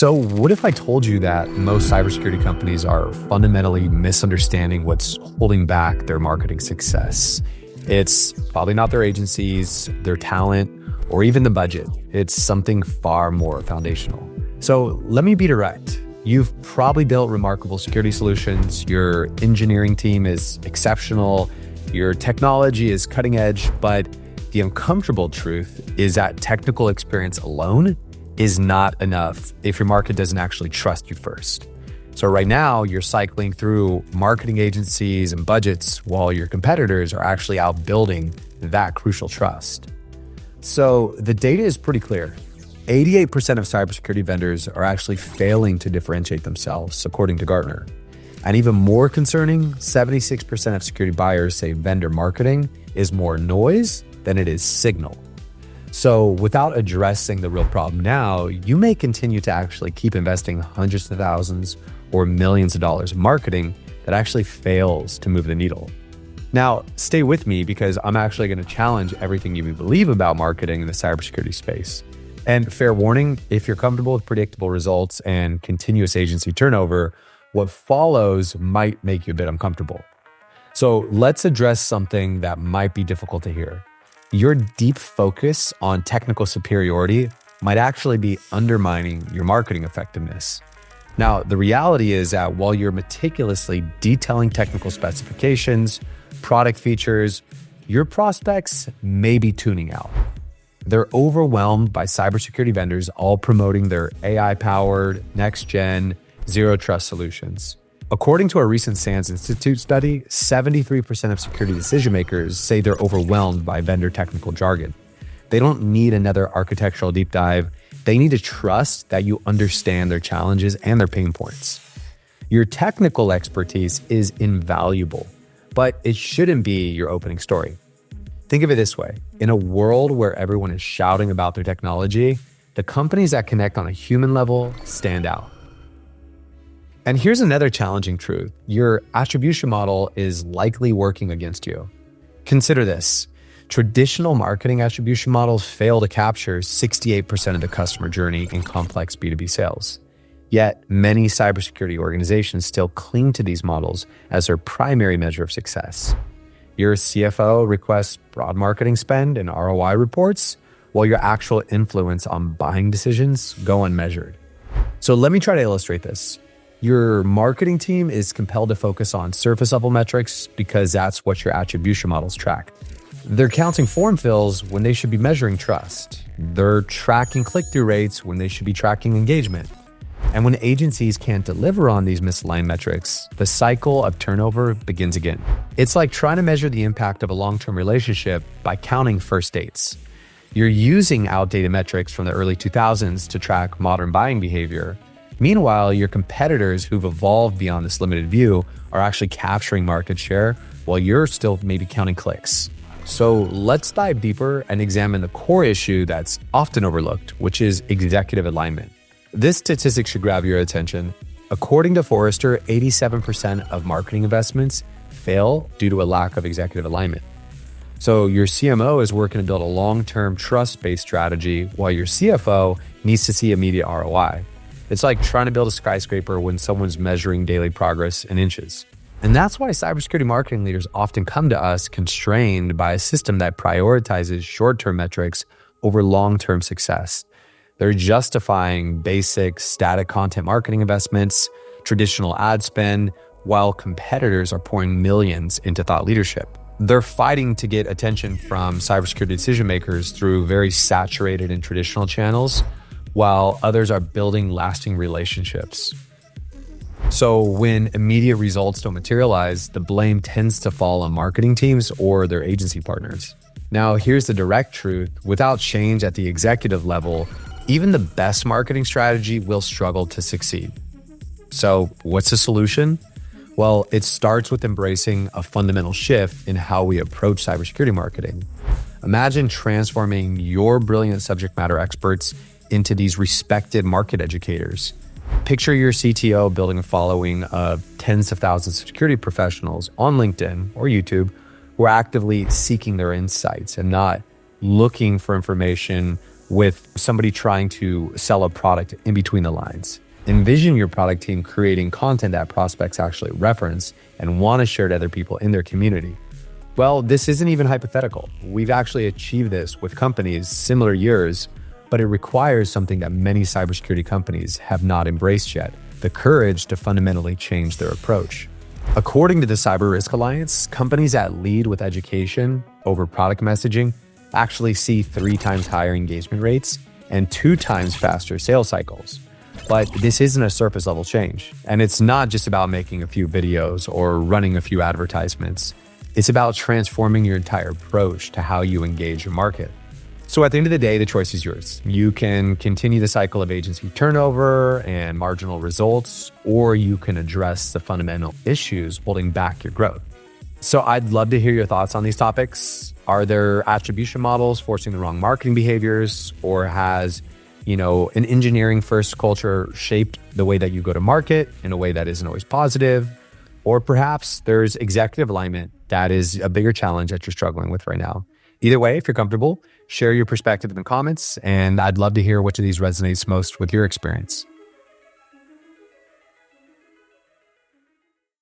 So what if I told you that most cybersecurity companies are fundamentally misunderstanding what's holding back their marketing success? It's probably not their agencies, their talent, or even the budget. It's something far more foundational. So let me be direct. You've probably built remarkable security solutions. Your engineering team is exceptional. Your technology is cutting edge, but the uncomfortable truth is that technical experience alone is not enough if your market doesn't actually trust you first. So right now, you're cycling through marketing agencies and budgets while your competitors are actually out building that crucial trust. So the data is pretty clear. 88% of cybersecurity vendors are actually failing to differentiate themselves, according to Gartner. And even more concerning, 76% of security buyers say vendor marketing is more noise than it is signal. So without addressing the real problem now, you may continue to actually keep investing hundreds of thousands or millions of dollars in marketing that actually fails to move the needle. Now, stay with me because I'm actually going to challenge everything you believe about marketing in the cybersecurity space. And fair warning, if you're comfortable with predictable results and continuous agency turnover, what follows might make you a bit uncomfortable. So let's address something that might be difficult to hear. Your deep focus on technical superiority might actually be undermining your marketing effectiveness. Now, the reality is that while you're meticulously detailing technical specifications, product features, your prospects may be tuning out. They're overwhelmed by cybersecurity vendors all promoting their AI-powered, next-gen, zero-trust solutions. According to a recent SANS Institute study, 73% of security decision makers say they're overwhelmed by vendor technical jargon. They don't need another architectural deep dive. They need to trust that you understand their challenges and their pain points. Your technical expertise is invaluable, but it shouldn't be your opening story. Think of it this way. In a world where everyone is shouting about their technology, the companies that connect on a human level stand out. And here's another challenging truth. Your attribution model is likely working against you. Consider this. Traditional marketing attribution models fail to capture 68% of the customer journey in complex B2B sales. Yet, many cybersecurity organizations still cling to these models as their primary measure of success. Your CFO requests broad marketing spend and ROI reports, while your actual influence on buying decisions go unmeasured. So let me try to illustrate this. Your marketing team is compelled to focus on surface level metrics because that's what your attribution models track. They're counting form fills when they should be measuring trust. They're tracking click-through rates when they should be tracking engagement. And when agencies can't deliver on these misaligned metrics, the cycle of turnover begins again. It's like trying to measure the impact of a long-term relationship by counting first dates. You're using outdated metrics from the early 2000s to track modern buying behavior. Meanwhile, your competitors who've evolved beyond this limited view are actually capturing market share while you're still maybe counting clicks. So let's dive deeper and examine the core issue that's often overlooked, which is executive alignment. This statistic should grab your attention. According to Forrester, 87% of marketing investments fail due to a lack of executive alignment. So your CMO is working to build a long-term trust-based strategy while your CFO needs to see immediate ROI. It's like trying to build a skyscraper when someone's measuring daily progress in inches. And that's why cybersecurity marketing leaders often come to us constrained by a system that prioritizes short-term metrics over long-term success. They're justifying basic static content marketing investments, traditional ad spend, while competitors are pouring millions into thought leadership. They're fighting to get attention from cybersecurity decision makers through very saturated and traditional channels, while others are building lasting relationships. So when immediate results don't materialize, the blame tends to fall on marketing teams or their agency partners. Now, here's the direct truth. Without change at the executive level, even the best marketing strategy will struggle to succeed. So what's the solution? Well, it starts with embracing a fundamental shift in how we approach cybersecurity marketing. Imagine transforming your brilliant subject matter experts into these respected market educators. Picture your CTO building a following of tens of thousands of security professionals on LinkedIn or YouTube who are actively seeking their insights and not looking for information with somebody trying to sell a product in between the lines. Envision your product team creating content that prospects actually reference and want to share to other people in their community. Well, this isn't even hypothetical. We've actually achieved this with companies similar years, but it requires something that many cybersecurity companies have not embraced yet: the courage to fundamentally change their approach. According to the Cyber Risk Alliance, companies that lead with education over product messaging actually see 3 times higher engagement rates and 2 times faster sales cycles. But this isn't a surface level change. And it's not just about making a few videos or running a few advertisements. It's about transforming your entire approach to how you engage your market. So at the end of the day, the choice is yours. You can continue the cycle of agency turnover and marginal results, or you can address the fundamental issues holding back your growth. So I'd love to hear your thoughts on these topics. Are there attribution models forcing the wrong marketing behaviors, or has, an engineering first culture shaped the way that you go to market in a way that isn't always positive? Or perhaps there's executive alignment that is a bigger challenge that you're struggling with right now. Either way, if you're comfortable, share your perspective in the comments, and I'd love to hear which of these resonates most with your experience.